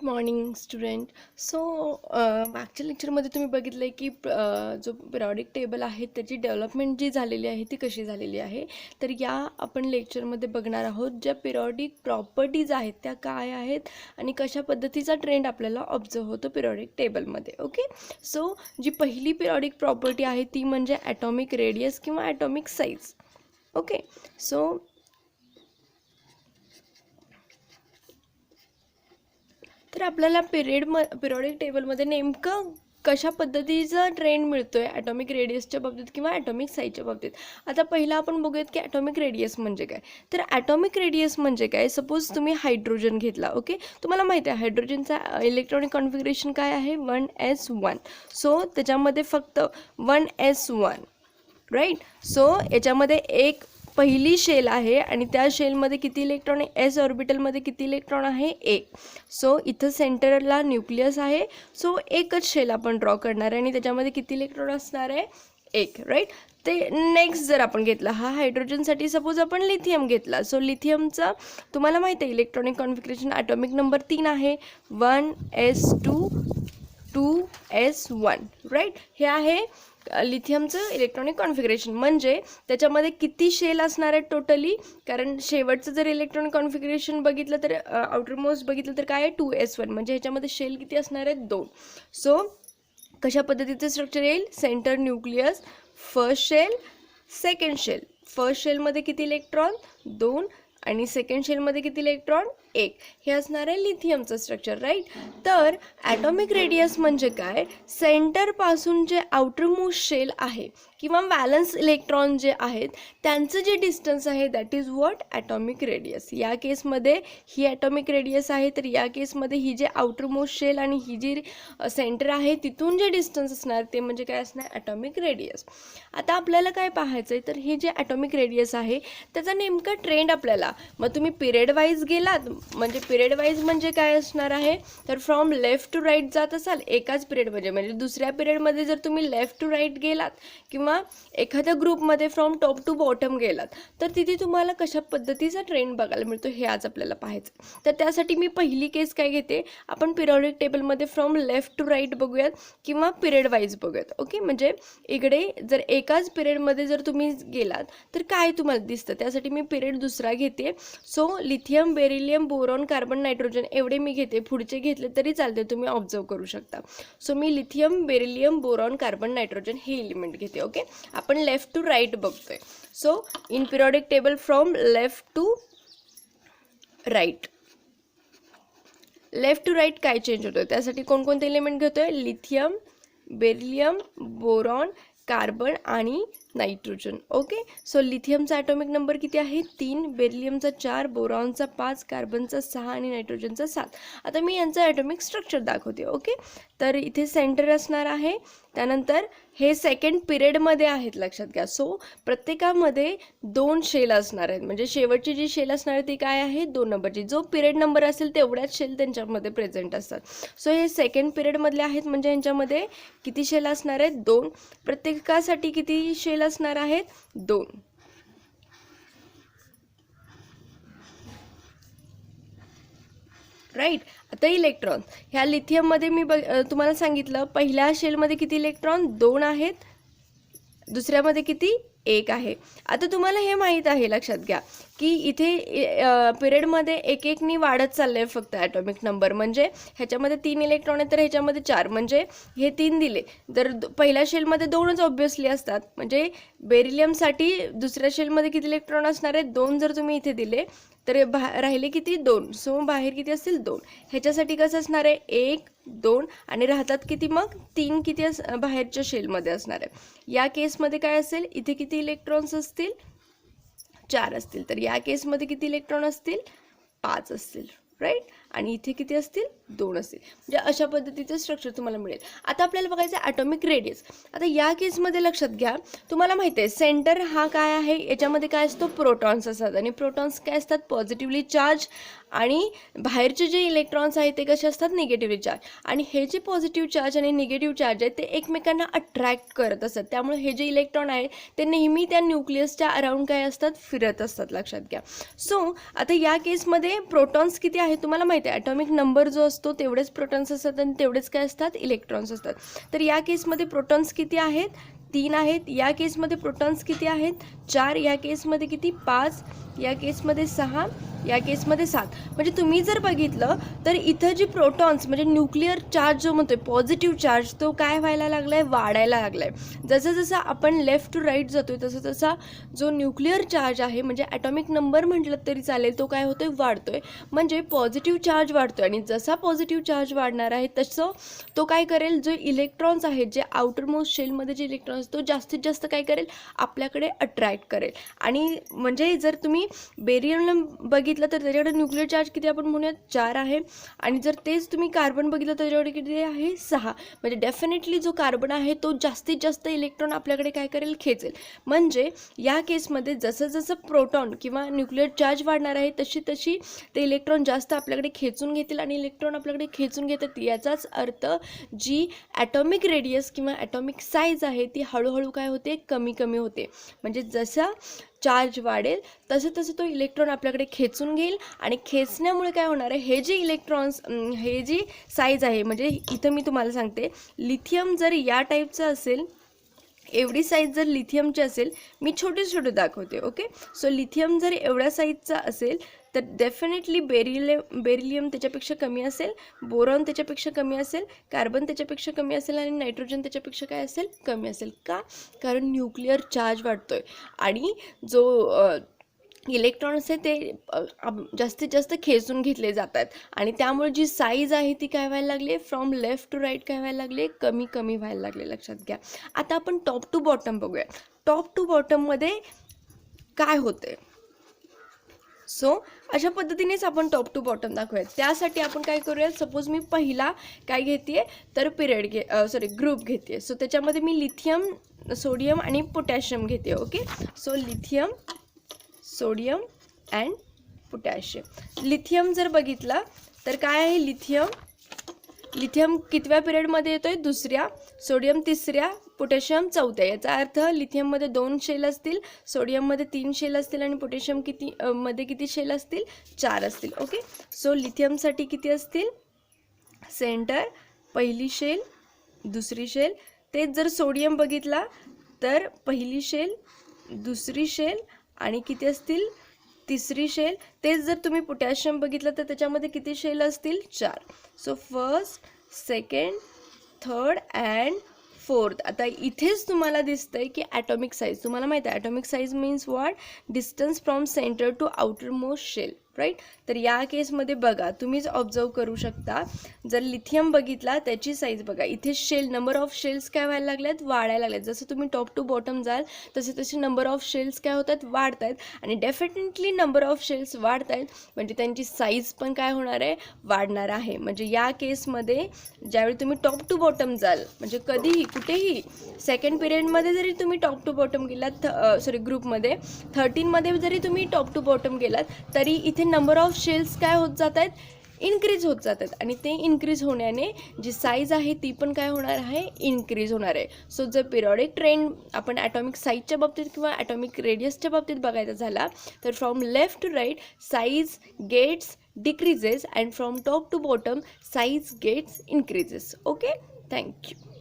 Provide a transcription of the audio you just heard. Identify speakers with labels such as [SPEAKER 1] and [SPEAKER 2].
[SPEAKER 1] Morning student. So मागच्या लेक्चरमध्ये तुम्ही बघितलं आहे की जो पिरियॉडिक टेबल आहे त्याची डेव्हलपमेंट जी झालेली आहे ती कशी झालेली आहे. तर या आपण लेक्चरमध्ये बघणार आहोत ज्या पिरियॉडिक प्रॉपर्टीज आहेत त्या काय आहेत आणि कशा पद्धतीचा ट्रेंड आपल्याला ऑब्झर्व होतो पिरियॉडिक टेबलमध्ये. ओके, सो जी पहिली पिरियॉडिक प्रॉपर्टी आहे ती म्हणजे ॲटॉमिक रेडियस किंवा ॲटॉमिक साईज. ओके, सो तर आपल्याला पिरियॉडिक टेबलमध्ये नेमकं कशा पद्धतीचा ट्रेंड मिळतो आहे ॲटॉमिक रेडियसच्या बाबतीत किंवा ॲटॉमिक साईजच्या बाबतीत. आता पहिला आपण बघूयात की ॲटॉमिक रेडियस म्हणजे काय. तर ॲटॉमिक रेडियस म्हणजे काय, सपोज तुम्ही हायड्रोजन घेतला. ओके, तुम्हाला माहिती आहे हायड्रोजनचा इलेक्ट्रॉनिक कॉन्फिगरेशन काय आहे, 1s1. सो त्याच्यामध्ये फक्त 1s1 राईट. सो याच्यामध्ये एक पहिली शेल आहे आणि त्या शेलमध्ये किती इलेक्ट्रॉन आहे, एस ऑर्बिटलमध्ये किती इलेक्ट्रॉन आहे, एक. सो इथं सेंटरला न्यूक्लियस आहे. सो एकच शेल आपण ड्रॉ करणार आहे आणि त्याच्यामध्ये किती इलेक्ट्रॉन असणार आहे, एक. राईट. ते नेक्स्ट जर आपण घेतला हा हायड्रोजनसाठी सपोज आपण लिथियम घेतला. सो लिथियमचा तुम्हाला माहिती आहे इलेक्ट्रॉनिक कॉन्फिगरेशन ॲटॉमिक नंबर 3 आहे, 1s2 2s1. राईट. हे आहे लिथियमचं इलेक्ट्रॉनिक कॉन्फिगरेशन. म्हणजे त्याच्यामध्ये किती शेल असणार आहेत टोटली, कारण शेवटचं जर इलेक्ट्रॉनिक कॉन्फिगरेशन बघितलं तर आउटरमोस्ट बघितलं तर काय आहे, 2s1. म्हणजे ह्याच्यामध्ये शेल किती असणार आहेत, 2. सो कशा पद्धतीचं स्ट्रक्चर येईल, centre nucleus, first shell, second shell. First शेलमध्ये किती इलेक्ट्रॉन, 2 आणि सेकंड शेलमध्ये किती इलेक्ट्रॉन, 1. हे असणार आहे लिथियमचं स्ट्रक्चर. राईट. तर ॲटॉमिक रेडियस म्हणजे काय, सेंटरपासून जे आउटरमोस्ट शेल आहे किंवा व्हॅलन्स इलेक्ट्रॉन जे आहेत त्यांचं जे डिस्टन्स आहे that is what, atomic radius. या केसमध्ये ही ॲटॉमिक रेडियस आहे, तर या केसमध्ये ही जे आउटरमोस्ट शेल आणि ही जी सेंटर आहे तिथून जे डिस्टन्स असणार ते म्हणजे काय असणार, ॲटॉमिक रेडियस. आता आपल्याला काय पाहायचं आहे, तर हे जे ॲटॉमिक रेडियस आहे त्याचा नेमका ट्रेंड आपल्याला, मग तुम्ही पिरियड वाईज गेलात म्हणजे पिरियड वाईज म्हणजे काय असणार आहे, तर फ्रॉम लेफ्ट टू राईट जात असाल एकाच पिरियडमध्ये, म्हणजे दुसऱ्या पिरियडमध्ये जर तुम्ही लेफ्ट टू राईट गेलात किंवा एखाद्या ग्रुपमध्ये फ्रॉम टॉप टू बॉटम गेलात तर तिथे तुम्हाला कशा पद्धतीचा ट्रेंड बघायला मिळतो हे आज आपल्याला पाहायचं. तर त्यासाठी मी पहिली केस काय घेते, आपण पिरियॉडिक टेबलमध्ये फ्रॉम लेफ्ट टू राईट बघूयात किंवा पिरियड वाईज बघूयात. ओके, म्हणजे इकडे जर एकाच पिरियडमध्ये जर तुम्ही गेलात तर काय तुम्हाला दिसतं, त्यासाठी मी पिरियड दुसरा घेते. So lithium, beryllium, boron, carbon, nitrogen एवढे मी घेते, पुढचे घेतले तरी चालते, तुम्ही ऑब्झर्व करू शकता. सो मी lithium, beryllium, boron, carbon, nitrogen हे एलिमेंट घेते. ओके, आपण लेफ्ट टू राईट बघतोय. So in periodic table from left to right, left to right काय चेंज होतोय, त्यासाठी कोणकोणते एलिमेंट घेतोय, लिथियम, बेरिलियम, बोरॉन, कार्बन आणि नायट्रोजन. ओके, सो लिथियमचा ॲटॉमिक नंबर किती आहे, 3, बेरिलियमचा 4, बोरॉनचा 5, कार्बनचा 6 आणि नायट्रोजनचा 7. आता मी यांचं ॲटॉमिक स्ट्रक्चर दाखवते. ओके, तर इथे सेंटर असणार आहे, त्यानंतर हे सेकंड पिरियडमध्ये आहेत लक्षात घ्या. सो प्रत्येकामध्ये 2 शेल असणार आहेत, म्हणजे शेवटची जी शेल असणार आहे ती काय आहे, 2 नंबरची. जो पिरियड नंबर असेल तेवढ्याच शेल त्यांच्यामध्ये प्रेझेंट असतात. सो हे सेकंड पिरियडमधले आहेत म्हणजे यांच्यामध्ये किती शेल असणार आहेत, 2. प्रत्येकासाठी किती शेल असणार आहेत, 2. राईट. आता इलेक्ट्रॉन ह्या लिथियममध्ये मी तुम्हाला सांगितलं पहिल्या शेलमध्ये किती इलेक्ट्रॉन, 2 आहेत, दुसऱ्यामध्ये किती, 1 आहे. आता तुम्हाला हे माहीत आहे लक्षात घ्या की इथे पिरियडमध्ये एक एकनी वाढत चाललं आहे फक्त ॲटॉमिक नंबर. म्हणजे ह्याच्यामध्ये 3 इलेक्ट्रॉन आहेत तर ह्याच्यामध्ये 4, म्हणजे हे 3 दिले तर पहिल्या शेलमध्ये 2च ऑब्व्हियसली असतात. म्हणजे बेरिलियमसाठी दुसऱ्या शेलमध्ये किती इलेक्ट्रॉन असणार आहेत, 2 जर तुम्ही इथे दिले तर राहिले किती, 2. सो बाहेर किती असतील, 2. ह्याच्यासाठी कसं असणार आहे, 1 2 आणि राहतात किती मग, 3 किती बाहेरच्या शेलमध्ये असणार आहे. या केसमध्ये काय असेल, इथे किती इलेक्ट्रॉन्स असतील, 4 असतील. तर या केसमध्ये किती इलेक्ट्रॉन असतील, 5 असतील. राईट. आणि इथे किती असतील, 2 असतील. म्हणजे अशा पद्धतीचं स्ट्रक्चर तुम्हाला मिळेल. आता आपल्याला बघायचं ॲटॉमिक रेडियस. आता या केसमध्ये लक्षात घ्या, तुम्हाला माहिती आहे सेंटर हा काय आहे, याच्यामध्ये काय असतो, प्रोटॉन्स असतात आणि प्रोटॉन्स काय असतात, पॉझिटिव्हली चार्ज आणि बाहेरचे जे इलेक्ट्रॉन्स आहेत ते कसे असतात, निगेटिव्हली चार्ज. आणि हे जे पॉझिटिव्ह चार्ज आणि निगेटिव्ह चार्ज आहेत ते एकमेकांना अट्रॅक्ट करत असतात. त्यामुळे हे जे इलेक्ट्रॉन आहे ते नेहमी त्या न्यूक्लियसच्या अराउंड काय असतात, फिरत असतात लक्षात घ्या. सो आता या केसमध्ये प्रोटॉन्स किती आहेत तुम्हाला माहिती माहिती आहे ॲटॉमिक नंबर जो असतो तेवढेच प्रोटॉन्स असतात आणि तेवढेच काय असतात इलेक्ट्रॉन्स असतात. तर या केसमध्ये प्रोटॉन्स किती आहेत 3 आहेत, या केसमध्ये प्रोटॉन्स किती आहेत 4, या केसमध्ये किती 5, या केसमध्ये 6, या केसमध्ये 7. म्हणजे तुम्ही जर बघितलं तर इथं जी प्रोटॉन्स म्हणजे न्यूक्लिअर चार्ज जो म्हणतोय पॉझिटिव्ह चार्ज तो काय व्हायला लागला आहे वाढायला लागला आहे. जसं जसं आपण लेफ्ट टू राईट जातोय तसं तसा जो न्यूक्लिअर चार्ज आहे म्हणजे ॲटॉमिक नंबर म्हटलं तरी चालेल तो काय होतोय वाढतोय. म्हणजे पॉझिटिव्ह चार्ज वाढतोय आणि जसा पॉझिटिव्ह चार्ज वाढणार आहे तसं तो काय करेल जो इलेक्ट्रॉन्स आहेत जे आउटर मोस्ट शेलमध्ये जे इलेक्ट्रॉन्स तो जास्तीत जास्त काय करेल आपल्याकडे अट्रॅक्ट करेल. आणि म्हणजे जर तुम्ही बेरियम बघितलं तर त्याच्याकडे न्यूक्लिअर चार्ज किती आपण म्हणूयात 4 आहे आणि जर तेच तुम्ही कार्बन बघितलं तर त्याच्याकडे किती आहे 6. म्हणजे डेफिनेटली जो कार्बन आहे तो जास्तीत जास्त इलेक्ट्रॉन आपल्याकडे काय करेल खेचेल. म्हणजे या केसमध्ये जसं जसं प्रोटॉन किंवा न्यूक्लिअर चार्ज वाढणार आहे तशी तशी ते इलेक्ट्रॉन जास्त आपल्याकडे खेचून घेतील आणि इलेक्ट्रॉन आपल्याकडे खेचून घेतात. याचाच अर्थ जी ॲटॉमिक रेडियस किंवा ॲटॉमिक साईज आहे ती हळूहळू काय होते कमी कमी होते. म्हणजे जसा चार्ज वाढेल तसं तसं तो इलेक्ट्रॉन आपल्याकडे खेचून घेईल आणि खेचण्यामुळे काय होणार आहे हे जे इलेक्ट्रॉन्स हे जी साईज आहे म्हणजे इथं मी तुम्हाला सांगते लिथियम जर या टाईपचं असेल एवढी साईज जर लिथियमची असेल मी छोटे छोटे दाखवते ओके. सो लिथियम जर एवढ्या साईजचा असेल तर डेफिनेटली बेरिलियम त्याच्यापेक्षा कमी असेल, बोरॉन त्याच्यापेक्षा कमी असेल, कार्बन त्याच्यापेक्षा कमी असेल आणि नायट्रोजन त्याच्यापेक्षा काय असेल कमी असेल. का? कारण न्यूक्लिअर चार्ज वाढतोय आणि जो इलेक्ट्रॉन्स आहे ते जास्तीत जास्त खेचून घेतले जातात आणि त्यामुळे जी साईज आहे ती काय व्हायला लागली फ्रॉम लेफ्ट टू राईट काय व्हायला लागले कमी कमी व्हायला लागले. लक्षात घ्या. आता आपण टॉप टू बॉटम बघूया. टॉप टू बॉटममध्ये काय होते. सो अशा पद्धतीनेच आपण टॉप टू बॉटम दाखवूयात. त्यासाठी आपण काय करूया सपोज मी पहिला काय घेते तर ग्रुप घेते. सो त्याच्यामध्ये मी लिथियम सोडियम आणि पोटॅशियम घेते okay. So lithium sodium and potassium. Lithium जर बघितलं तर काय आहे लिथियम कितव्या पिरियडमध्ये येतोय दुसऱ्या, सोडियम तिसऱ्या, पोटॅशियम चौथ्या. याचा अर्थ लिथियममध्ये 2 शेल असतील, सोडियममध्ये 3 शेल असतील आणि पोटॅशियम मध्ये किती शेल असतील 4 असतील ओके. सो लिथियमसाठी किती असतील सेंटर पहिली शेल दुसरी शेल. तेच जर सोडियम बघितला तर पहिली शेल दुसरी शेल आणि किती असतील तिसरी शेल. तेच जर तुम्ही पोटॅशियम बघितलं तर त्याच्यामध्ये किती शेल असतील 4. So first second third and fourth. आता इथेच तुम्हाला दिसतंय की ॲटॉमिक साईज तुम्हाला माहिती आहे atomic size means what distance from centre to outermost shell right. तर या केसमध्ये बघा तुम्हीच ऑब्झर्व करू शकता जर लिथियम बघितला त्याची साईज बघा इथे शेल नंबर ऑफ शेल्स काय व्हायला लागल्यात वाढायला लागल्यात. जसं तुम्ही टॉप टू बॉटम जाल तसे तसे नंबर ऑफ शेल्स काय होतात वाढत आहेत आणि डेफिनेटली नंबर ऑफ शेल्स वाढत आहेत म्हणजे त्यांची साईज पण काय होणार आहे वाढणार आहे. म्हणजे या केसमध्ये ज्यावेळी तुम्ही टॉप टू बॉटम जाल म्हणजे कधीही कुठेही सेकंड पिरियडमध्ये जरी तुम्ही टॉप टू बॉटम गेलात ग्रुपमध्ये 13मध्ये जरी तुम्ही टॉप टू बॉटम गेलात तरी इथे नंबर ऑफ शेल्स काय होत जात आहेत इन्क्रीज होत जातात आणि ते इन्क्रीज होण्याने जी साईज आहे ती पण काय होणार आहे इन्क्रीज होणार आहे. सो जर पिरियॉडिक ट्रेंड आपण ॲटॉमिक साईजच्या बाबतीत किंवा ॲटॉमिक रेडियसच्या बाबतीत बघायचा झाला तर from left to right size gets decreases and from top to bottom size gets increases okay. Thank you.